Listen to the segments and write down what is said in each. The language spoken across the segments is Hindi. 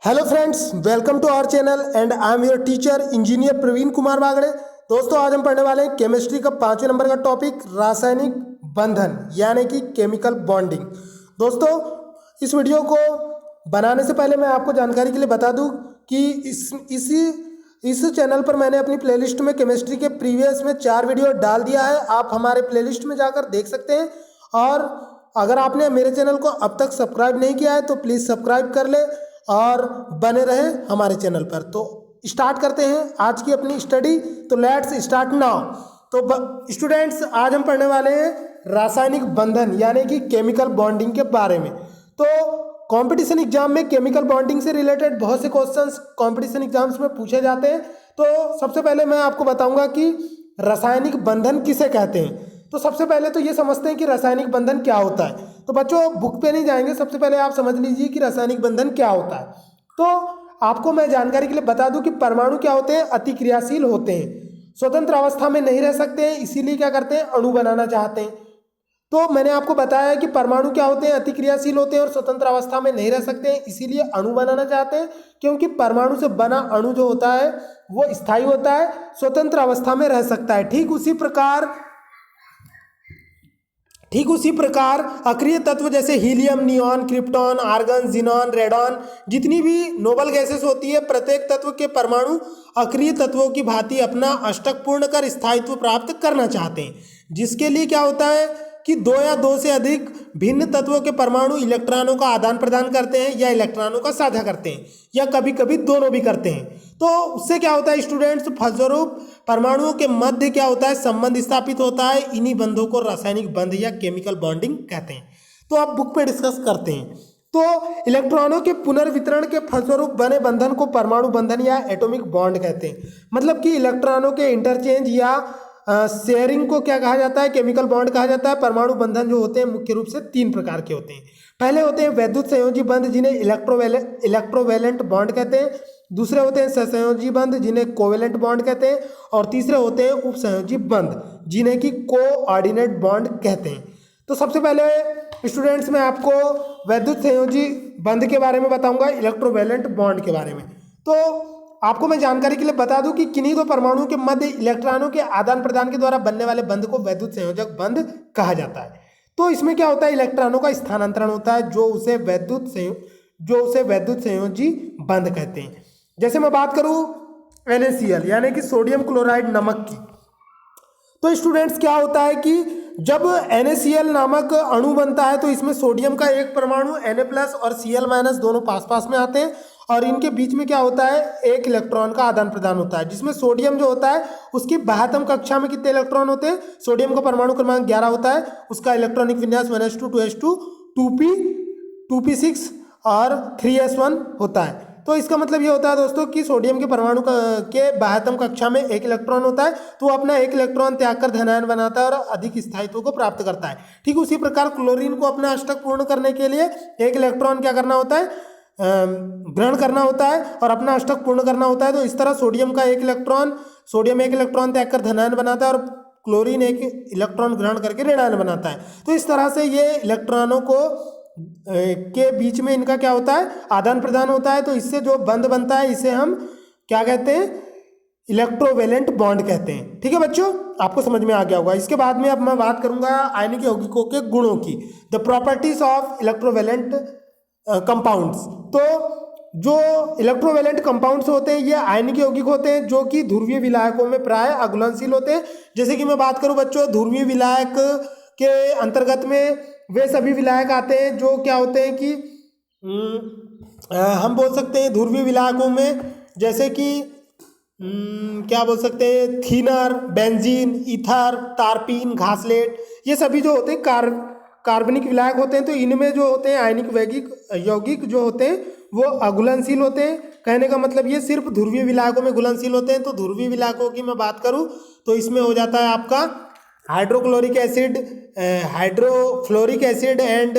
Hello friends, welcome to our channel and I am your teacher engineer Praveen Kumar Bagde. दोस्तों, आज हम पढ़ने वाले हैं केमिस्ट्री का 5वें नंबर का टॉपिक रासायनिक बंधन यानी कि केमिकल बॉन्डिंग। दोस्तों, इस वीडियो को बनाने से पहले मैं आपको जानकारी के लिए बता दूं कि इस चैनल पर मैंने अपनी प्लेलिस्ट में केमिस्ट्री के प्रीवियस में 4 वीडियो डाल दिया है। आप हमारे प्लेलिस्ट में जाकर देख सकते हैं। और अगर आपने मेरे चैनल को अब तक सब्सक्राइब नहीं किया है तो प्लीज़ सब्सक्राइब कर ले और बने रहे हमारे चैनल पर। तो स्टार्ट करते हैं आज की अपनी स्टडी। तो लेट्स स्टार्ट नाउ। तो स्टूडेंट्स, आज हम पढ़ने वाले हैं रासायनिक बंधन यानी कि केमिकल बॉन्डिंग के बारे में। तो कंपटीशन एग्जाम में केमिकल बॉन्डिंग से रिलेटेड बहुत से क्वेश्चंस कंपटीशन एग्जाम्स में पूछे जाते हैं। तो सबसे पहले मैं आपको बताऊंगा कि रासायनिक बंधन किसे कहते हैं। तो सबसे पहले तो ये समझते हैं कि रासायनिक बंधन क्या होता है। तो बच्चों, बुक पे नहीं जाएंगे, सबसे पहले आप समझ लीजिए कि रासायनिक बंधन क्या होता है। तो आपको मैं जानकारी के लिए बता दूं कि परमाणु क्या होते हैं, अतिक्रियाशील होते हैं, स्वतंत्र अवस्था में नहीं रह सकते हैं, इसीलिए क्या करते हैं, अणु बनाना चाहते हैं। तो मैंने आपको बताया कि परमाणु क्या होते हैं, अतिक्रियाशील होते हैं और स्वतंत्र अवस्था में नहीं रह सकते हैं, इसीलिए अणु बनाना चाहते हैं। क्योंकि परमाणु से बना अणु जो होता है वो स्थायी होता है, स्वतंत्र अवस्था में रह सकता है। ठीक उसी प्रकार अक्रिय तत्व जैसे helium, neon, krypton, argon, xenon, radon, जितनी भी नोबल गैसेस होती है, प्रत्येक तत्व के परमाणु अक्रिय तत्वों की भांति अपना अष्टक पूर्ण कर स्थायित्व प्राप्त करना चाहते हैं। जिसके लिए क्या होता है कि 2 या 2 से अधिक भिन्न तत्वों के परमाणु इलेक्ट्रॉनों का आदान प्रदान करते हैं या इलेक्ट्रॉनों का साझा करते हैं या कभी कभी दोनों भी करते हैं। तो उससे क्या होता है स्टूडेंट्स, फलस्वरूप परमाणुओं के मध्य क्या होता है, संबंध स्थापित होता है। इन्हीं बंधों को रासायनिक बंध या केमिकल बॉन्डिंग कहते हैं। तो अब बुक पे डिस्कस करते हैं। तो इलेक्ट्रॉनों के पुनर्वितरण के फलस्वरूप बने बंधन को परमाणु बंधन या एटॉमिक बॉन्ड कहते हैं। मतलब कि इलेक्ट्रॉनों के इंटरचेंज या शेयरिंग को क्या कहा जाता है, केमिकल बॉन्ड कहा जाता है। परमाणु बंधन जो होते हैं मुख्य रूप से 3 प्रकार के होते हैं। पहले होते हैं वैद्युत संयोजी बंध जिन्हें इलेक्ट्रोवैलेंट बॉन्ड कहते हैं। दूसरे होते हैं सहसंयोजी बंध जिन्हें कोवेलेंट बॉन्ड कहते हैं। और तीसरे होते हैं उपसंयोजी बंध जिन्हें कि कोऑर्डिनेट बॉन्ड कहते हैं। तो सबसे पहले स्टूडेंट्स, मैं आपको वैद्युत संयोजी बंध के बारे में बताऊंगा, इलेक्ट्रोवैलेंट बॉन्ड के बारे में। तो आपको मैं जानकारी के लिए बता दूं कि किन्हीं 2 परमाणुओं के मध्य इलेक्ट्रॉनों के आदान प्रदान के द्वारा बनने वाले बंध को वैद्युत संयोजक बंध कहा जाता है। तो इसमें क्या होता है, इलेक्ट्रॉनों का स्थानांतरण होता है जो उसे वैद्युत संयोजी बंध कहते हैं। जैसे मैं बात करूं NaCl यानी कि सोडियम क्लोराइड नमक की, तो स्टूडेंट्स क्या होता है कि जब NaCl नामक अणु बनता है तो इसमें सोडियम का एक परमाणु Na+ और Cl- दोनों पास पास में आते हैं और इनके बीच में क्या होता है, एक इलेक्ट्रॉन का आदान प्रदान होता है। जिसमें सोडियम जो होता है उसकी बाह्यतम कक्षा में कितने इलेक्ट्रॉन होते हैं, सोडियम का परमाणु क्रमांक 11 होता है। उसका इलेक्ट्रॉनिक विन्यास 1s2 2s2 2p 2p6 और 3s1 होता है। तो इसका मतलब ये होता है दोस्तों कि सोडियम के परमाणु के बाह्यतम कक्षा में एक इलेक्ट्रॉन होता है, तो वो अपना एक इलेक्ट्रॉन त्याग कर धनायन बनाता है और अधिक स्थायित्व को प्राप्त करता है। ठीक उसी प्रकार क्लोरीन को अपना अष्टक पूर्ण करने के लिए एक इलेक्ट्रॉन क्या करना होता है, ग्रहण करना होता है और अपना अष्टक पूर्ण करना होता है। तो इस तरह सोडियम एक इलेक्ट्रॉन त्याग कर धनायन बनाता है और क्लोरीन एक इलेक्ट्रॉन ग्रहण करके ऋणायन बनाता है। तो इस तरह से ये इलेक्ट्रॉनों को के बीच में इनका क्या होता है, आदान प्रदान होता है। तो इससे जो बंध बनता है इसे हम क्या कहते हैं, इलेक्ट्रोवैलेंट बॉन्ड कहते हैं। ठीक है बच्चों, आपको समझ में आ गया होगा। इसके बाद में अब मैं बात करूंगा आयनिक यौगिकों के गुणों की, the properties of electrovalent compounds. तो जो इलेक्ट्रोवैलेंट कंपाउंड्स होते हैं ये आयनिक यौगिक होते हैं जो कि ध्रुवीय विलायकों में प्राय अघुलनशील होते हैं। जैसे कि मैं बात करूं बच्चों, ध्रुवीय विलायक के अंतर्गत में वे सभी विलायक आते हैं जो क्या होते हैं कि हम बोल सकते हैं ध्रुवीय विलायकों में, जैसे कि क्या बोल सकते हैं, थीनर, बेंजीन, ईथर, टारपीन, घासलेट, ये सभी जो होते हैं कार्बनिक विलायक होते हैं। तो इनमें जो होते हैं आयनिक यौगिक जो होते हैं वो अघुलनशील होते हैं। कहने का मतलब ये सिर्फ ध्रुवीय विलायकों में घुलनशील होते हैं। तो ध्रुवीय विलायकों की मैं बात करूं तो इसमें हो जाता है आपका hydrofluoric acid and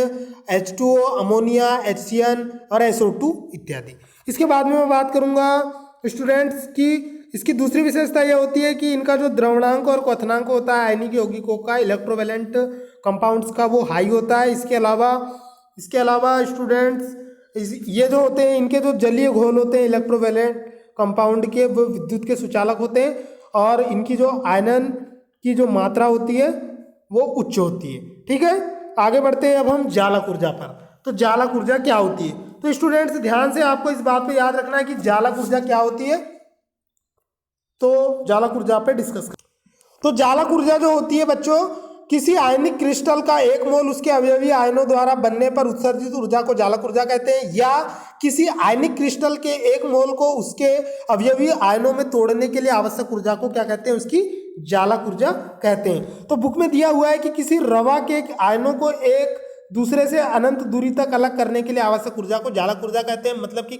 H2O, ammonia, HCN और SO2 इत्यादि। इसके बाद में मैं बात करूंगा स्टूडेंट्स की इसकी दूसरी विशेषता यह होती है कि इनका जो द्रवणांक और क्वथनांक होता है आयनिक यौगिकों का, इलेक्ट्रोवैलेंट कंपाउंड्स का, वो हाई होता है। इसके अलावा स्टूडेंट्स ये जो होते हैं इनके जो जलीय घोल होते हैं इलेक्ट्रोवैलेंट कंपाउंड के, वो विद्युत के सुचालक होते हैं और इनकी जो आयनन की जो मात्रा होती है वो उच्च होती है। ठीक है, आगे बढ़ते हैं अब हम जालक ऊर्जा पर। तो जालक ऊर्जा क्या होती है? तो स्टूडेंट्स ध्यान से आपको इस बात पे याद रखना है कि जालक ऊर्जा क्या होती है। तो जालक ऊर्जा पे डिस्कस कर। तो जालक ऊर्जा जो होती है बच्चों, किसी आयनिक क्रिस्टल का एक मोल उसके अवयवी आयनों द्वारा बनने पर उत्सर्जित ऊर्जा को जालक ऊर्जा कहते हैं, या किसी आयनिक क्रिस्टल के एक मोल को उसके अवयवी आयनों में तोड़ने के लिए आवश्यक ऊर्जा को क्या कहते हैं? उसकी जालक ऊर्जा कहते हैं। तो बुक में दिया हुआ है कि किसी रवा के आयनों को एक दूसरे से अनंत दूरी तक अलग करने के लिए आवश्यक ऊर्जा को जालक ऊर्जा कहते हैं। मतलब कि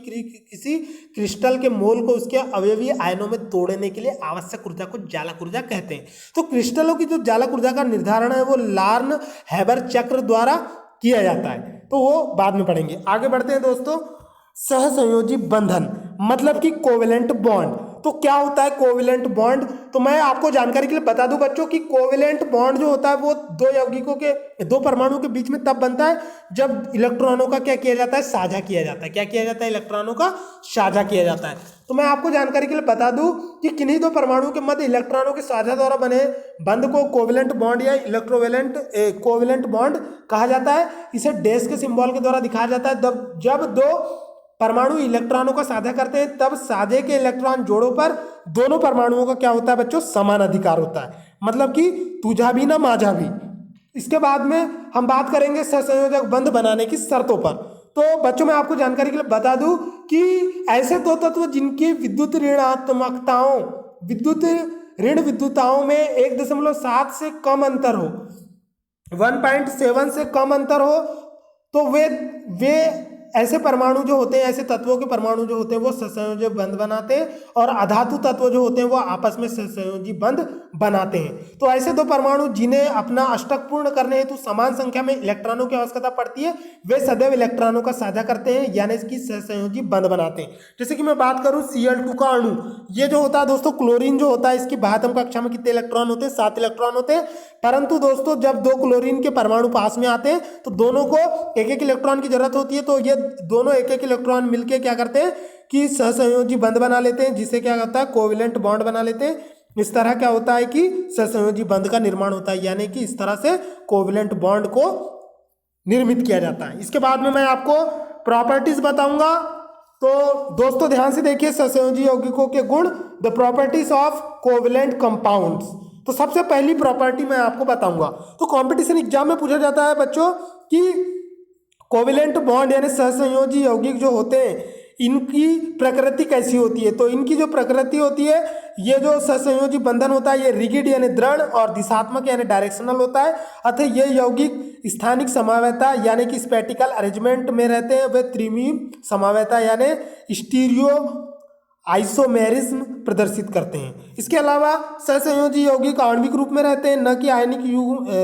किसी क्रिस्टल के मोल को उसके अवयवी आयनों में तोड़ने के लिए आवश्यक ऊर्जा को जालक ऊर्जा कहते हैं। तो क्रिस्टलों की जो जालक ऊर्जा का निर्धारण है वो लार्न हैबर चक्र द्वारा किया जाता है, तो वो बाद में पढ़ेंगे। आगे बढ़ते हैं दोस्तों। सहसंयोजी बंधन मतलब कि कोवेलेंट बॉन्ड। तो क्या होता है कोवेलेंट बॉन्ड? तो मैं आपको जानकारी के लिए बता दूं बच्चों कि कोवेलेंट बॉन्ड जो होता है वो दो यौगिकों के, दो परमाणुओं के बीच में तब बनता है जब इलेक्ट्रॉनों का क्या किया जाता है? साझा किया जाता है। क्या किया जाता है? इलेक्ट्रॉनों का साझा किया जाता है। तो मैं आपको जानकारी के लिए बता दूं कि किन्हीं दो परमाणुओं के मध्य इलेक्ट्रॉनों के साझा द्वारा बने बंध को कोवेलेंट बॉन्ड या इलेक्ट्रोवेलेंट कोवेलेंट बॉन्ड कहा जाता है। इसे डैश के सिंबल के द्वारा दिखाया जाता है। जब दो परमाणु इलेक्ट्रॉनों का साझा करते हैं तब साझे के इलेक्ट्रॉन जोड़ों पर दोनों परमाणुओं का क्या होता है बच्चों? समान अधिकार होता है। मतलब कि तुझा भी ना माझा भी। इसके बाद में हम बात करेंगे सहसंयोजक बंध बनाने की शर्तों पर। तो बच्चों मैं आपको जानकारी के लिए बता दूं कि ऐसे दो तत्व जिनकी विद्युत ऋणात्मकताओं ऋण विद्युताओं में 1.7 से कम अंतर हो, 1.7 से कम अंतर हो, तो वे ऐसे परमाणु जो होते हैं, ऐसे तत्वों के परमाणु जो होते हैं वो सहसंयोजी बंध बनाते हैं, और अधातु तत्व जो होते हैं वो आपस में सहसंयोजी बंध बनाते हैं। तो ऐसे दो परमाणु जिन्हें अपना अष्टक पूर्ण करने हेतु समान संख्या में इलेक्ट्रॉनों की आवश्यकता पड़ती है, वे सदैव इलेक्ट्रॉनों का साझा करते हैं, यानी इसकी सहसंयोजी बंध बनाते हैं। जैसे कि मैं बात करूं Cl2 का अणु, ये जो होता है दोस्तों क्लोरीन जो होता है, इसकी बाह्यतम कक्षा में कितने इलेक्ट्रॉन होते हैं? 7 इलेक्ट्रॉन होते हैं। परंतु दोस्तों जब दो क्लोरीन के परमाणु पास में आते हैं तो दोनों को एक एक इलेक्ट्रॉन की जरूरत होती है। तो ये दोनों एक एक इलेक्ट्रॉन मिलके क्या करते हैं कि सहसंयोजी बंध बना लेते हैं, जिससे क्या होता है? कोवेलेंट बॉन्ड बना लेते हैं। इस तरह क्या होता है कि सहसंयोजी बंध का निर्माण होता है, यानी कि इस तरह से कोवेलेंट बॉन्ड को निर्मित किया जाता है। इसके बाद में मैं आपको प्रॉपर्टीज बताऊंगा। तो दोस्तों ध्यान से देखिए सहसंयोजी यौगिकों के गुण, the properties of covalent compounds. तो सबसे पहली प्रॉपर्टी मैं आपको बताऊंगा। तो कंपटीशन एग्जाम में पूछा जाता है बच्चों कि कोवेलेंट बॉन्ड यानी सहसंयोजी यौगिक जो होते हैं इनकी प्रकृति कैसी होती है? तो इनकी जो प्रकृति होती है, ये जो सहसंयोजी बंधन होता है ये रिगिड यानी दृढ़ और दिशात्मक यानी डायरेक्शनल होता है। अतः ये यौगिक स्थानिक समावयता यानी कि स्पेटिकल अरेंजमेंट में रहते हैं। वे त्रिमीय समावयता यानी स्टीरियो आइसोमेरिज्म प्रदर्शित करते हैं। इसके अलावा सहसंयोजी यौगिक आणविक रूप में रहते हैं, न कि आयनिक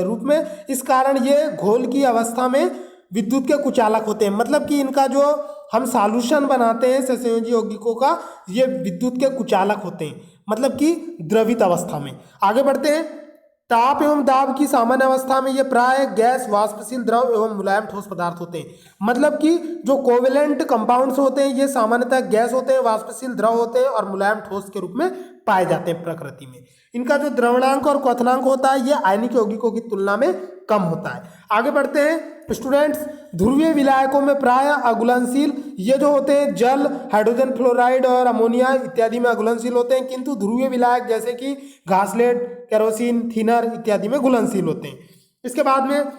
रूप में। इस कारण ये घोल की अवस्था में विद्युत के कुचालक होते हैं। मतलब कि इनका जो हम सॉल्यूशन बनाते हैं सहसंयोजी यौगिकों का, ये विद्युत के कुचालक होते हैं, मतलब कि द्रवित अवस्था में। आगे बढ़ते हैं। ताप एवं दाब की सामान्य अवस्था में ये प्राय गैस, वाष्पशील द्रव एवं मुलायम ठोस पदार्थ होते हैं। मतलब कि जो कोवेलेंट कंपाउंड्स होते हैं ये सामान्यतः गैस होते हैं, वाष्पशील द्रव होते हैं और मुलायम ठोस के रूप में पाए जाते हैं प्रकृति में। इनका जो द्रवणांक और क्वथनांक होता है ये आयनिक यौगिकों की तुलना में कम होता है। आगे बढ़ते हैं स्टूडेंट्स। ध्रुवीय विलायकों में प्राय अघुलनशील ये जो होते हैं जल, हाइड्रोजन फ्लोराइड और अमोनिया इत्यादि में अघुलनशील होते हैं, किंतु ध्रुवीय विलायक जैसे कि घासलेट, केरोसिन, थिनर इत्यादि में घुलनशील होते हैं। इसके बाद में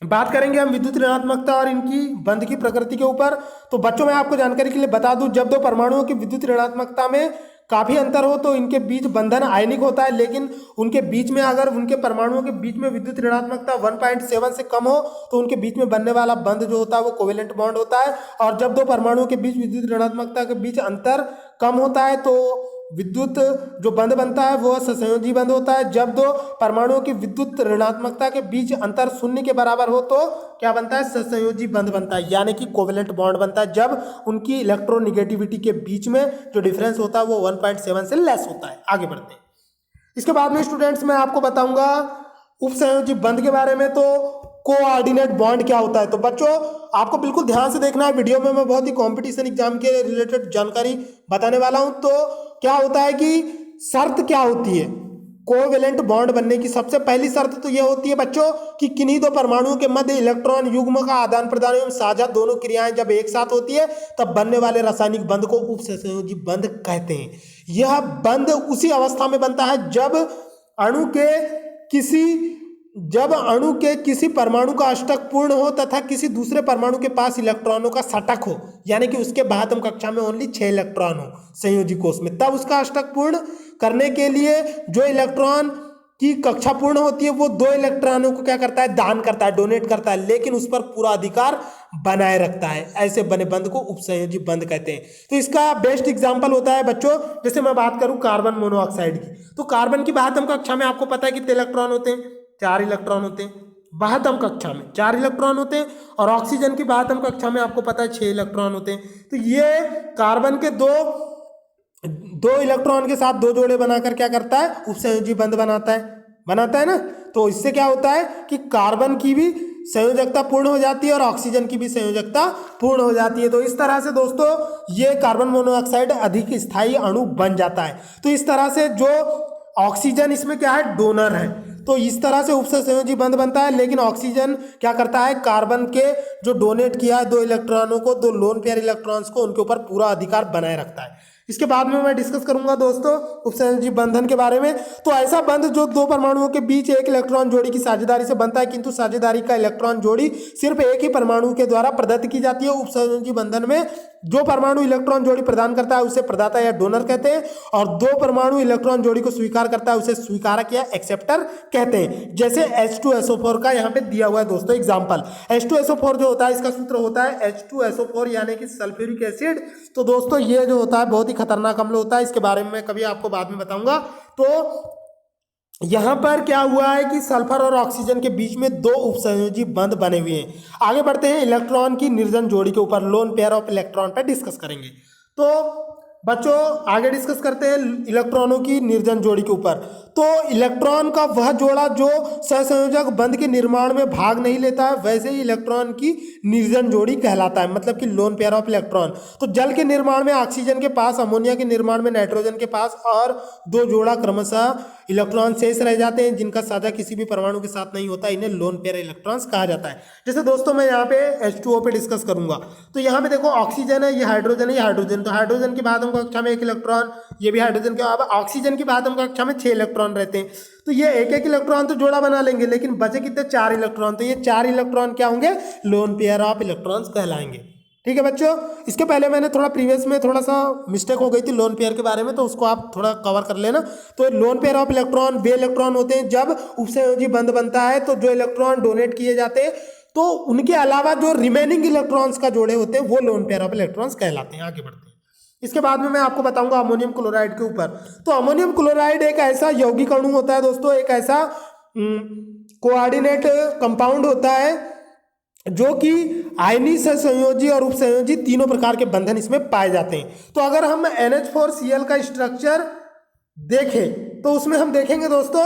बात करेंगे हम विद्युत ऋणात्मकता और इनकी बंध की प्रकृति के ऊपर। तो बच्चों मैं आपको जानकारी के लिए बता दूं, जब दो परमाणुओं की विद्युत ऋणात्मकता में काफी अंतर हो तो इनके बीच बंधन आयनिक होता है, लेकिन उनके बीच में अगर उनके परमाणुओं के बीच में विद्युत ऋणात्मकता 1.7 से कम हो तो उनके बीच में बनने वाला बंध जो होता है वो कोवेलेंट बॉन्ड होता है। और जब दो परमाणुओं के बीच विद्युत ऋणात्मकता के बीच अंतर कम होता है तो विद्युत जो बंध बनता है वो सहसंयोजी बंध होता है। जब दो परमाणुओं की विद्युत ऋणात्मकता के बीच अंतर 0 के बराबर हो तो क्या बनता है? सहसंयोजी बंध बनता है, यानी कि कोवेलेंट बॉन्ड बनता है, जब उनकी इलेक्ट्रोनिगेटिविटी के बीच में जो डिफरेंस होता है वो 1.7 से लेस होता है। आगे बढ़ते हैं। इसके बाद में स्टूडेंट्स मैं आपको बताऊंगा उपसंयोजी बंध के बारे में। तो कोऑर्डिनेट बॉन्ड क्या होता है। तो बच्चों आपको बिल्कुल ध्यान से देखना है, वीडियो में मैं बहुत ही कंपटीशन एग्जाम के रिलेटेड जानकारी बताने वाला हूं। तो क्या होता है कि शर्त क्या होती है कोवेलेंट बॉन्ड बनने की। सबसे पहली शर्त तो यह होती है बच्चों कि किन्हीं दो परमाणुओं के मध्य इलेक्ट्रॉन युग्म का आदान प्रदान एवं साझा दोनों क्रियाएं जब एक साथ होती है तब बनने वाले रासायनिक बंध को उपसंयोजी बंध कहते हैं। यह बंध उसी अवस्था में बनता है जब अणु के किसी परमाणु का अष्टक पूर्ण हो तथा किसी दूसरे परमाणु के पास इलेक्ट्रॉनों का षटक हो, यानी कि उसके बाह्यतम कक्षा में ओनली 6 इलेक्ट्रॉन हो संयोजी कोष में, तब उसका अष्टक पूर्ण करने के लिए जो इलेक्ट्रॉन की कक्षा पूर्ण होती है वो 2 इलेक्ट्रॉनों को क्या करता है, दान करता है, डोनेट करता है, लेकिन उस पर पूरा अधिकार बनाए रखता है। ऐसे बने बंध को उपसंयोजी बंध कहते हैं। तो इसका बेस्ट एग्जांपल होता है बच्चों, जैसे मैं बात करूं कार्बन मोनोऑक्साइड की, तो कार्बन की बाह्यतम कक्षा में आपको पता है कितने इलेक्ट्रॉन होते हैं, 4 इलेक्ट्रॉन होते हैं। बाह्यतम कक्षा में 4 इलेक्ट्रॉन होते हैं और ऑक्सीजन की बाह्यतम कक्षा में आपको पता है 6 इलेक्ट्रॉन होते हैं। तो ये कार्बन के दो इलेक्ट्रॉन के साथ 2 जोड़े बनाकर क्या करता है, उपसंयोजी बंध बनाता है ना। तो इससे क्या होता है कि कार्बन की भी संयोजकता पूर्ण हो जाती है और ऑक्सीजन की भी संयोजकता पूर्ण हो जाती है। तो इस तरह से दोस्तों ये कार्बन मोनोऑक्साइड अधिक स्थायी अणु बन जाता है। तो इस तरह से जो ऑक्सीजन इसमें क्या है, डोनर है, तो इस तरह से उपसंयोजी बंध बनता है। लेकिन ऑक्सीजन क्या करता है, कार्बन के जो डोनेट किया है 2 इलेक्ट्रॉनों को, 2 लोन पेयर इलेक्ट्रॉन्स को, उनके ऊपर पूरा अधिकार बनाए रखता है। इसके बाद में मैं डिस्कस करूंगा दोस्तों उपसंयोजी बंधन के बारे में। तो ऐसा बंध जो 2 परमाणुओं के बीच एक इलेक्ट्रॉन जोड़ी की साझेदारी से बनता है, किंतु साझेदारी का इलेक्ट्रॉन जोड़ी सिर्फ एक ही परमाणु के द्वारा प्रदत्त की जाती है। उपसंयोजी बंधन में जो परमाणु इलेक्ट्रॉन जोड़ी प्रदान करता है उसे प्रदाता या डोनर कहते हैं, और 2 परमाणु इलेक्ट्रॉन जोड़ी को स्वीकार करता है उसे स्वीकारक या एक्सेप्टर कहते हैं। जैसे H2SO4 का यहाँ पे दिया हुआ है दोस्तों एग्जाम्पल। H2SO4 जो होता है इसका सूत्र होता है H2SO4 यानी कि सल्फ्यूरिक एसिड। तो दोस्तों ये जो होता है बहुत ही खतरनाक अम्ल होता है, इसके बारे में मैं कभी आपको बाद में बताऊंगा। तो यहां पर क्या हुआ है कि सल्फर और ऑक्सीजन के बीच में 2 उपसंयोजी बंध बने हुए हैं। आगे बढ़ते हैं इलेक्ट्रॉन की निर्जन जोड़ी के ऊपर, लोन पेयर ऑफ इलेक्ट्रॉन पर डिस्कस करेंगे। तो बच्चों आगे डिस्कस करते हैं इलेक्ट्रॉनों की निर्जन जोड़ी के ऊपर। तो इलेक्ट्रॉन का वह जोड़ा जो सहसंयोजक बंध के निर्माण में भाग नहीं लेता है वैसे ही इलेक्ट्रॉन की निर्जन जोड़ी कहलाता है, मतलब कि लोन पेयर ऑफ इलेक्ट्रॉन। तो जल के निर्माण में ऑक्सीजन के पास, अमोनिया के निर्माण में नाइट्रोजन के पास और 2 जोड़ा क्रमशः इलेक्ट्रॉन शेष रह जाते हैं जिनका साझा किसी भी परमाणु के साथ नहीं होता, इन्हें लोन पेयर इलेक्ट्रॉन्स कहा जाता है। जैसे दोस्तों मैं यहाँ पे H2O पे डिस्कस करूंगा। तो यहाँ पे देखो ऑक्सीजन है, ये हाइड्रोजन है, ये हाइड्रोजन। तो हाइड्रोजन की बाह्यतम कक्षा में 1 इलेक्ट्रॉन, ये भी हाइड्रोजन के। अब ऑक्सीजन की बाह्यतम कक्षा में 6 इलेक्ट्रॉन रहते हैं। तो ये एक इलेक्ट्रॉन तो जोड़ा बना लेंगे, लेकिन बचे कितने, 4 इलेक्ट्रॉन। तो ये 4 इलेक्ट्रॉन क्या होंगे, लोन पेयर ऑफ इलेक्ट्रॉन्स कहलाएंगे। ठीक है बच्चों, इसके पहले मैंने थोड़ा प्रीवियस में थोड़ा सा मिस्टेक हो गई थी लोन पेयर के बारे में, तो उसको आप थोड़ा कवर कर लेना। तो lone pair of electron way electron होते हैं जब उपसंयोजी बंध बनता है तो जो इलेक्ट्रॉन डोनेट किए जाते हैं तो उनके अलावा जो रिमेनिंग इलेक्ट्रॉन्स का जोड़े होते हैं वो लोन पेयर ऑफ इलेक्ट्रॉन्स कहलाते हैं। आगे बढ़ते हैं, इसके बाद में मैं आपको बताऊंगा अमोनियम क्लोराइड के ऊपर। तो अमोनियम क्लोराइड एक ऐसा यौगिक अणु होता है दोस्तों, एक ऐसा कोऑर्डिनेट कंपाउंड होता है जो कि आयनी सहसंयोजी और उपसंयोजी तीनों प्रकार के बंधन इसमें पाए जाते हैं। तो अगर हम NH4Cl का स्ट्रक्चर देखें तो उसमें हम देखेंगे दोस्तों,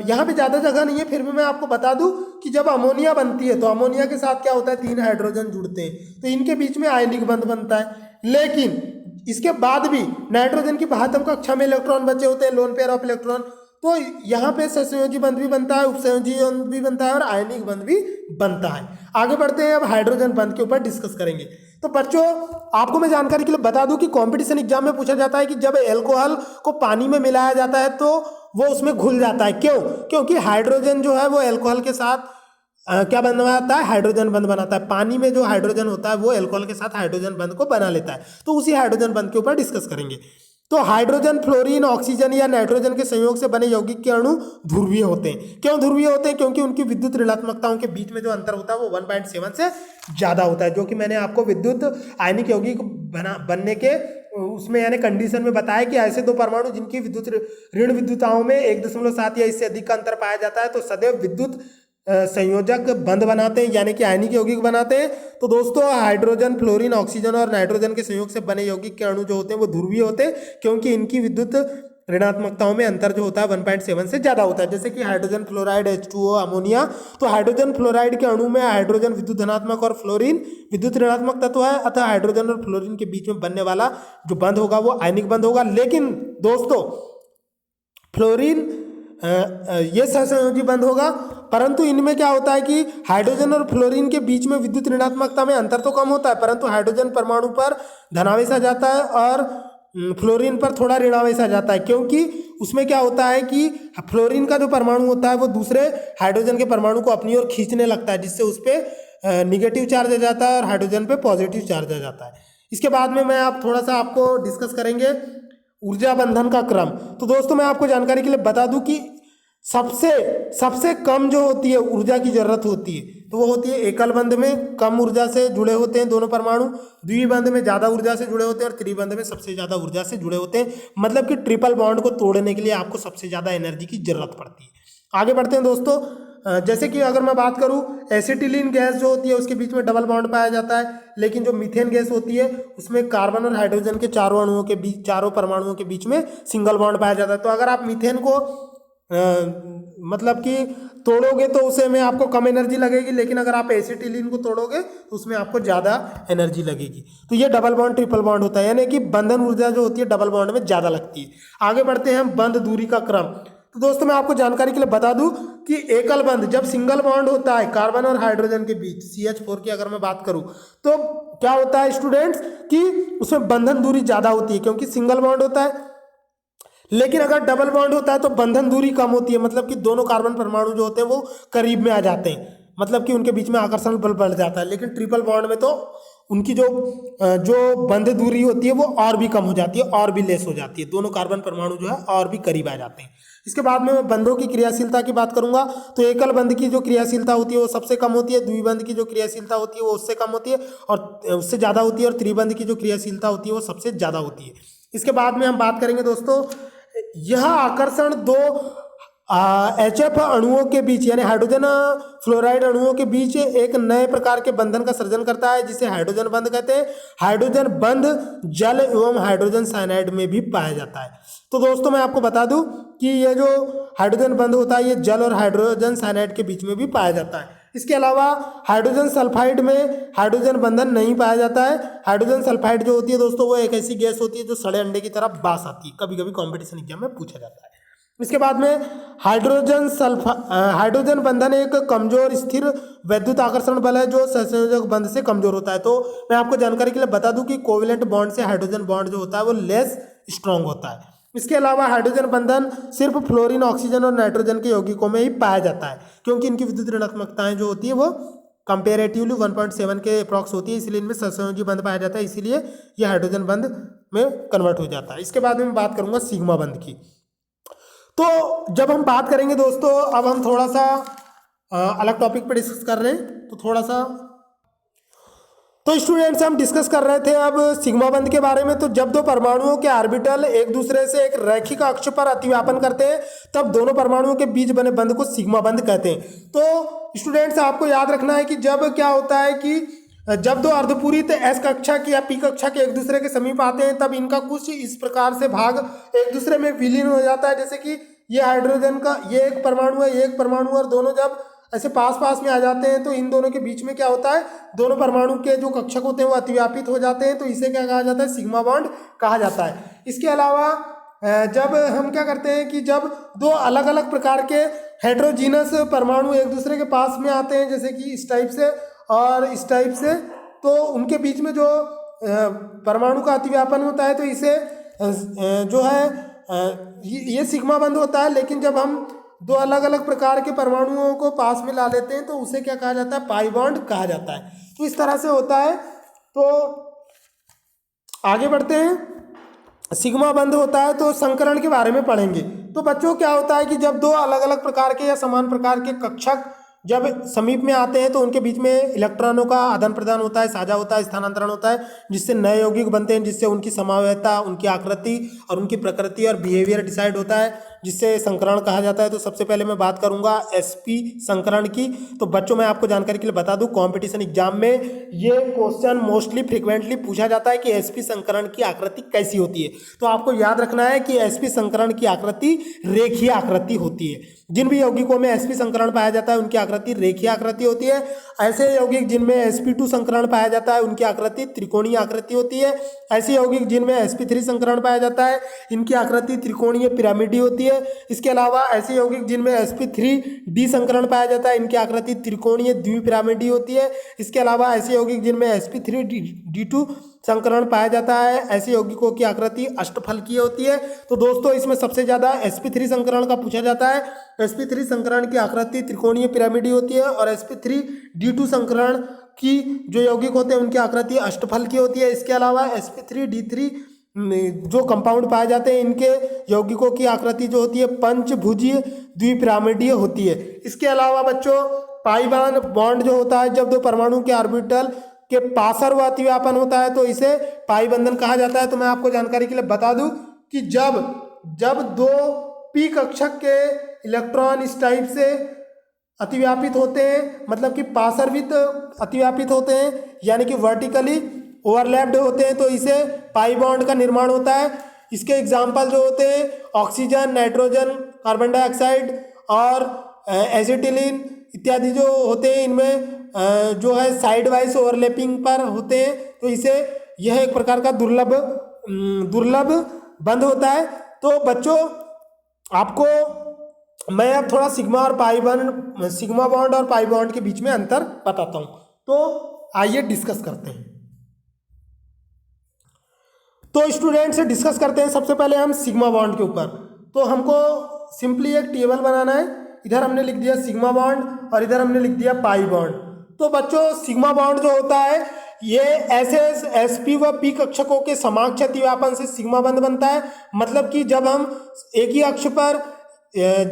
यहाँ पे ज़्यादा जगह नहीं है फिर भी मैं आपको बता दूं कि जब अमोनिया बनती है तो अमोनिया के साथ क्या होता है, 3 हाइड्रोजन जुड़ते हैं, तो इनके बीच में आयनिक बंध बनता है। लेकिन इसके बाद भी नाइट्रोजन की बाह्यतम कक्षा में इलेक्ट्रॉन बचे होते हैं, लोन पेयर ऑफ इलेक्ट्रॉन। तो यहाँ पे सहसंयोजी बंध भी बनता है, उपसंयोजी बंध भी बनता है और आयनिक बंध भी बनता है। आगे बढ़ते हैं, अब हाइड्रोजन बंध के ऊपर डिस्कस करेंगे। तो बच्चों आपको मैं जानकारी के लिए बता दूं कि कंपटीशन एग्जाम में पूछा जाता है कि जब अल्कोहल को पानी में मिलाया जाता है तो वो उसमें घुल जाता है, क्यों? क्योंकि हाइड्रोजन जो है वो अल्कोहल के साथ क्या बनवाता है, हाइड्रोजन बंध बनाता है। पानी में जो हाइड्रोजन होता है वो अल्कोहल के साथ हाइड्रोजन बंध को बना लेता है। तो उसी हाइड्रोजन बंध के ऊपर डिस्कस करेंगे। तो हाइड्रोजन, फ्लोरीन, ऑक्सीजन या नाइट्रोजन के संयोग से बने यौगिक के अणु ध्रुवीय होते हैं। क्यों ध्रुवीय होते हैं? क्योंकि उनकी विद्युत ऋणात्मकताओं के बीच में जो अंतर होता है वो 1.7 से ज़्यादा होता है, जो कि मैंने आपको विद्युत आयनिक यौगिक बनने के उसमें यानी कंडीशन में बताया कि ऐसे 2 परमाणु जिनकी विद्युत ऋण विद्युताओं में 1.7 या इससे अधिक का अंतर पाया जाता है तो सदैव विद्युत संयोजक बंध बनाते हैं, यानी कि आयनिक यौगिक बनाते हैं। तो दोस्तों हाइड्रोजन, फ्लोरीन, ऑक्सीजन और नाइट्रोजन के संयोग से बने यौगिक के अणु जो होते हैं वो ध्रुवीय होते हैं, क्योंकि इनकी विद्युत ऋणात्मकताओं में अंतर जो होता है 1.7 से ज़्यादा होता है। जैसे कि हाइड्रोजन फ्लोराइड H2O अमोनिया, तो हाइड्रोजन फ्लोराइड के अणु में हाइड्रोजन विद्युत धनात्मक और फ्लोरीन विद्युत ऋणात्मक तत्व है, अतः हाइड्रोजन और फ्लोरीन के बीच में बनने वाला जो बंध होगा वो आयनिक बंध होगा। लेकिन दोस्तों फ्लोरीन ये सहसंयोजी बंध होगा, परंतु इनमें क्या होता है कि हाइड्रोजन और फ्लोरीन के बीच में विद्युत ऋणात्मकता में अंतर तो कम होता है, परंतु हाइड्रोजन परमाणु पर धनावेश आ जाता है और फ्लोरीन पर थोड़ा ऋणावेश आ जाता है, क्योंकि उसमें क्या होता है कि फ्लोरीन का जो परमाणु होता है वो दूसरे हाइड्रोजन के परमाणु को अपनी ओर खींचने लगता है, जिससे उस पर निगेटिव चार्ज आ जाता है और हाइड्रोजन पे पॉजिटिव चार्ज आ जाता है। इसके बाद में मैं आप थोड़ा सा आपको डिस्कस करेंगे ऊर्जा बंधन का क्रम। तो दोस्तों मैं आपको जानकारी के लिए बता दूं कि सबसे कम जो होती है ऊर्जा की जरूरत होती है तो वो होती है एकल बंध में, कम ऊर्जा से जुड़े होते हैं दोनों परमाणु, द्विबंध में ज़्यादा ऊर्जा से जुड़े होते हैं और त्रिबंध में सबसे ज़्यादा ऊर्जा से जुड़े होते हैं। मतलब कि ट्रिपल बॉन्ड को तोड़ने के लिए आपको सबसे ज़्यादा एनर्जी की जरूरत पड़ती है। आगे बढ़ते हैं दोस्तों। जैसे कि अगर मैं बात करूं एसिटिलीन गैस जो होती है उसके बीच में डबल बॉन्ड पाया जाता है, लेकिन जो मीथेन गैस होती है उसमें कार्बन और हाइड्रोजन के चारों परमाणुओं के बीच में सिंगल बॉन्ड पाया जाता है। तो अगर आप मीथेन को मतलब कि तोड़ोगे तो उसे में आपको कम एनर्जी लगेगी, लेकिन अगर आप एसिटिलीन को तोड़ोगे तो उसमें आपको ज़्यादा एनर्जी लगेगी। तो ये डबल बॉन्ड ट्रिपल बॉन्ड होता है, यानी कि बंधन ऊर्जा जो होती है डबल बॉन्ड में ज़्यादा लगती है। आगे बढ़ते हैं हम बंध दूरी का क्रम। तो दोस्तों मैं आपको जानकारी के लिए बता दूं कि एकल बंध जब सिंगल बॉन्ड होता है कार्बन और हाइड्रोजन के बीच CH4 की अगर मैं बात करूं तो क्या होता है स्टूडेंट्स कि उसमें बंधन दूरी ज़्यादा होती है, क्योंकि सिंगल बॉन्ड होता है। लेकिन अगर डबल बॉन्ड होता है तो बंधन दूरी कम होती है, मतलब कि दोनों कार्बन परमाणु जो होते हैं वो करीब में आ जाते हैं, मतलब कि उनके बीच में आकर्षण बल बढ़ जाता है। लेकिन ट्रिपल बॉन्ड में तो उनकी जो बंध दूरी होती है वो और भी कम हो जाती है और भी लेस हो जाती है, दोनों कार्बन परमाणु जो है और भी करीब आ जाते हैं। इसके बाद में मैं बंधों की क्रियाशीलता की बात करूंगा। तो एकल बंध की जो क्रियाशीलता होती है वो सबसे कम होती है, द्विबंध की जो क्रियाशीलता होती है वो उससे कम होती है और उससे ज़्यादा होती है, और त्रिबंध की जो क्रियाशीलता होती है वो सबसे ज़्यादा होती है। इसके बाद में हम बात करेंगे दोस्तों, यह आकर्षण दो HF अणुओं के बीच यानी हाइड्रोजन फ्लोराइड अणुओं के बीच एक नए प्रकार के बंधन का सृजन करता है, जिसे हाइड्रोजन बंध कहते हैं। हाइड्रोजन बंध जल एवं हाइड्रोजन साइनाइड में भी पाया जाता है। तो दोस्तों मैं आपको बता दूं कि ये जो हाइड्रोजन बंध होता है ये जल और हाइड्रोजन साइनाइड के बीच में भी पाया जाता है। इसके अलावा हाइड्रोजन सल्फाइड में हाइड्रोजन बंधन नहीं पाया जाता है। हाइड्रोजन सल्फाइड जो होती है दोस्तों वो एक ऐसी गैस होती है जो सड़े अंडे की तरह बास आती है, कभी कभी कॉम्पिटिशन एग्जाम में पूछा जाता है। इसके बाद में हाइड्रोजन बंधन एक कमजोर स्थिर वैद्युत आकर्षण बल है जो सहसंयोजक बंध से कमजोर होता है। तो मैं आपको जानकारी के लिए बता दूं कि कोवेलेंट बॉन्ड से हाइड्रोजन बॉन्ड जो होता है वो लेस स्ट्रांग होता है। इसके अलावा हाइड्रोजन बंधन सिर्फ फ्लोरीन, ऑक्सीजन और नाइट्रोजन के यौगिकों में ही पाया जाता है, क्योंकि इनकी विद्युत ऋणात्मकताएं जो होती है वो कंपेरेटिवली 1.7 के अप्रॉक्स होती है, इसलिए इनमें सहसंयोजी बंध पाया जाता है, इसीलिए ये हाइड्रोजन बंध में कन्वर्ट हो जाता है। इसके बाद में मैं बात करूंगा सिग्मा बंध की। तो जब हम बात करेंगे दोस्तों, अब हम थोड़ा सा अलग टॉपिक पर डिस्कस कर रहे हैं, तो थोड़ा सा तो स्टूडेंट्स हम डिस्कस कर रहे थे अब सिग्मा बंध के बारे में। तो जब दो परमाणुओं के ऑर्बिटल एक दूसरे से एक रैखिक अक्ष पर अतिव्यापन करते हैं तब दोनों परमाणुओं के बीच बने बंध को सिग्मा बंध कहते हैं। तो स्टूडेंट्स आपको याद रखना है कि जब क्या होता है कि जब दो अर्धपूरित S कक्षा की या P कक्षा के एक दूसरे के समीप आते हैं तब इनका कुछ इस प्रकार से भाग एक दूसरे में विलीन हो जाता है। जैसे कि ये हाइड्रोजन का ये एक परमाणु है, ये एक परमाणु, और दोनों जब ऐसे पास पास में आ जाते हैं तो इन दोनों के बीच में क्या होता है, दोनों परमाणु के जो कक्षक होते हैं वो अतिव्यापित हो जाते हैं, तो इसे क्या कहा जाता है, सिग्मा बॉन्ड कहा जाता है। इसके अलावा जब हम क्या करते हैं कि जब दो अलग अलग प्रकार के हेट्रोजीनस परमाणु एक दूसरे के पास में आते हैं, जैसे कि इस टाइप से और इस टाइप से, तो उनके बीच में जो परमाणु का अतिव्यापन होता है तो इसे जो है ये सिग्मा बंध होता है। लेकिन जब हम दो अलग अलग प्रकार के परमाणुओं को पास में ला लेते हैं तो उसे क्या कहा जाता है, पाई बॉन्ड कहा जाता है। तो इस तरह से होता है। तो आगे बढ़ते हैं। सिग्मा बंध होता है तो संकरण के बारे में पढ़ेंगे। तो बच्चों क्या होता है कि जब दो अलग अलग प्रकार के या समान प्रकार के कक्षक जब समीप में आते हैं तो उनके बीच में इलेक्ट्रॉनों का आदान प्रदान होता है, साझा होता है, स्थानांतरण होता है, जिससे नए यौगिक बनते हैं, जिससे उनकी समावयता, उनकी आकृति और उनकी प्रकृति और बिहेवियर डिसाइड होता है। जिससे संकरण कहा जाता है। तो सबसे पहले मैं बात करूंगा sp संकरण की। तो बच्चों मैं आपको जानकारी के लिए बता दूं, कंपटीशन एग्जाम में ये क्वेश्चन मोस्टली फ्रिक्वेंटली पूछा जाता है कि sp संकरण की आकृति कैसी होती है। तो आपको याद रखना है कि sp संकरण की आकृति रेखीय आकृति होती है। जिन भी यौगिकों में sp संकरण पाया जाता है उनकी आकृति रेखीय आकृति होती है। ऐसे यौगिक जिनमें sp2 संकरण पाया जाता है उनकी आकृति त्रिकोणीय आकृति होती है। ऐसे यौगिक जिनमें sp3 संकरण पाया जाता है इनकी आकृति त्रिकोणीय पिरामिडीय होती है। इसके अलावा ऐसे यौगिक जिनमें sp3d संकरण पाया जाता है इनकी आकृति त्रिकोणीय द्विपिरामिडीय होती है। इसके अलावा ऐसे यौगिक जिनमें sp3d2 संकरण पाया जाता है ऐसे यौगिकों की आकृति अष्टफलकीय होती है। तो दोस्तों इसमें सबसे ज्यादा sp3 संकरण का पूछा जाता है। sp3 संकरण की आकृति त्रिकोणीय पिरामिडीय होती है और sp3d2 संकरण की जो यौगिक होते हैं उनकी आकृति अष्टफलकीय होती है। इसके अलावा sp3d3 जो कंपाउंड पाए जाते हैं इनके यौगिकों की आकृति जो होती है पंचभुजीय द्विपिरामिडीय होती है। इसके अलावा बच्चों पाई बॉन्ड जो होता है, जब दो परमाणु के ऑर्बिटल के पार्श्व अतिव्यापन होता है तो इसे पाई बंधन कहा जाता है। तो मैं आपको जानकारी के लिए बता दूं कि जब दो पी कक्षक के इलेक्ट्रॉन इस टाइप से अतिव्यापित होते हैं, मतलब कि पार्श्वित अतिव्यापित होते हैं यानी कि वर्टिकली ओवरलैप्ड होते हैं, तो इसे पाई बॉन्ड का निर्माण होता है। इसके एग्जाम्पल जो होते हैं ऑक्सीजन, नाइट्रोजन, कार्बन डाइऑक्साइड और एसिटिलीन इत्यादि जो होते हैं इनमें जो है साइड वाइज ओवरलैपिंग पर होते हैं। तो इसे यह एक प्रकार का दुर्लभ बंध होता है। तो बच्चों आपको मैं अब थोड़ा सिग्मा बॉन्ड और पाई बॉन्ड के बीच में अंतर बताता हूं। तो आइए डिस्कस करते हैं। तो स्टूडेंट से डिस्कस करते हैं सबसे पहले हम सिग्मा बॉन्ड के ऊपर। तो हमको सिंपली एक टेबल बनाना है। इधर हमने लिख दिया सिग्मा बॉन्ड और इधर हमने लिख दिया पाई बॉन्ड। तो बच्चों सिग्मा बॉन्ड जो होता है ये ऐसे sp व p कक्षकों के समाक्ष अतिव्यापन से सिग्मा बंध बनता है। मतलब कि जब हम एक ही अक्ष पर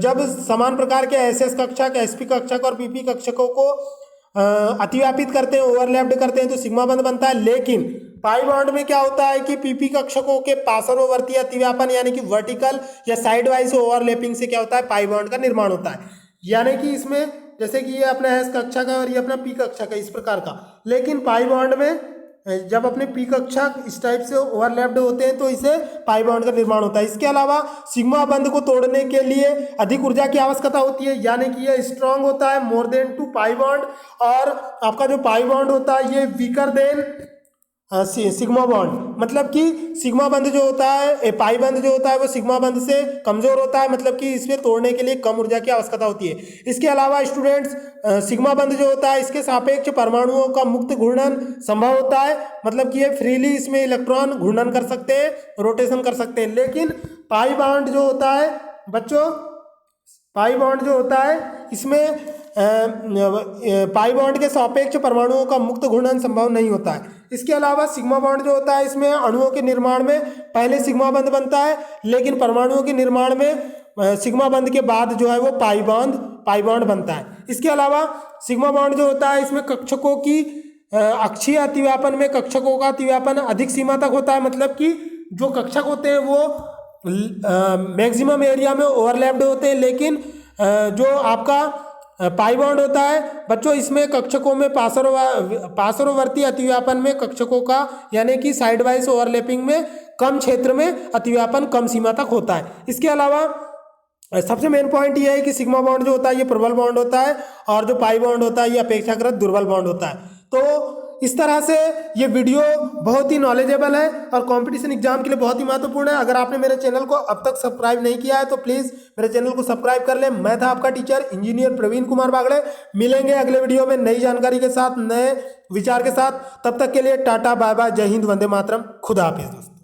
जब समान प्रकार के ss कक्षक, sp कक्षक और pp कक्षकों को अतिव्यापित करते हैं, ओवरलैप्ड करते हैं तो सिग्मा बंध बनता है। लेकिन पाई बॉन्ड में क्या होता है कि pp कक्षकों के पार्श्ववर्ती अतिव्यापन यानी कि वर्टिकल या साइड वाइज ओवरलैपिंग से क्या होता है पाई बॉन्ड का निर्माण होता है। यानी कि इसमें जैसे कि ये अपना एस कक्षक है और ये अपना पी कक्षक है इस प्रकार का। लेकिन पाई बॉन्ड में जब अपने पी कक्षक इस टाइप से ओवरलैप्ड होते हैं तो इसे पाई बॉन्ड का निर्माण होता है। इसके अलावा सिग्मा बंध को तोड़ने के लिए अधिक ऊर्जा की आवश्यकता होती है, यानी कि ये स्ट्रांग होता है more than two pi bond, और आपका जो पाई बॉन्ड होता है ये वीकर देन सिग्मा बॉन्ड। मतलब कि सिग्मा बंध जो होता है, पाई बंध जो होता है वो सिग्मा बंध से कमजोर होता है, मतलब कि इसमें तोड़ने के लिए कम ऊर्जा की आवश्यकता होती है। इसके अलावा स्टूडेंट्स सिग्मा बंध जो होता है इसके सापेक्ष परमाणुओं का मुक्त घूर्णन संभव होता है, मतलब कि ये फ्रीली इसमें इलेक्ट्रॉन घूर्णन कर सकते हैं, रोटेशन कर सकते हैं। लेकिन पाई बॉन्ड जो होता है बच्चों, पाई बॉन्ड जो होता है इसमें पाई बॉन्ड के सापेक्ष परमाणुओं का मुक्त घूर्णन संभव नहीं होता है। इसके अलावा सिग्मा बॉन्ड जो होता है इसमें अणुओं के निर्माण में पहले सिग्मा बंध बनता है, लेकिन परमाणुओं के निर्माण में सिग्मा बंध के बाद जो है वो पाई बॉन्ड बनता है। इसके अलावा सिग्मा बॉन्ड जो होता है इसमें कक्षकों की अक्षीय अतिव्यापन में कक्षकों का अतिव्यापन अधिक सीमा तक होता है, मतलब कि जो कक्षक होते हैं वो मैक्सिमम एरिया में ओवरलैप्ड होते हैं। लेकिन जो आपका पाई बॉन्ड होता है बच्चों इसमें कक्षकों में पार्श्ववर्ती अतिव्यापन में कक्षकों का यानी कि साइड वाइज ओवरलैपिंग में कम क्षेत्र में अतिव्यापन कम सीमा तक होता है। इसके अलावा सबसे मेन पॉइंट ये है कि सिग्मा बॉन्ड जो होता है ये प्रबल बॉन्ड होता है और जो पाई बॉन्ड होता है ये अपेक्षाकृत दुर्बल बॉन्ड होता है। तो इस तरह से ये वीडियो बहुत ही नॉलेजेबल है और कंपटीशन एग्जाम के लिए बहुत ही महत्वपूर्ण है। अगर आपने मेरे चैनल को अब तक सब्सक्राइब नहीं किया है तो प्लीज़ मेरे चैनल को सब्सक्राइब कर लें। मैं था आपका टीचर इंजीनियर प्रवीण कुमार बागड़े। मिलेंगे अगले वीडियो में नई जानकारी के साथ, नए विचार के साथ। तब तक के लिए टाटा बाय बाय, जय हिंद, वंदे मातरम, खुदा हाफिज दोस्तों।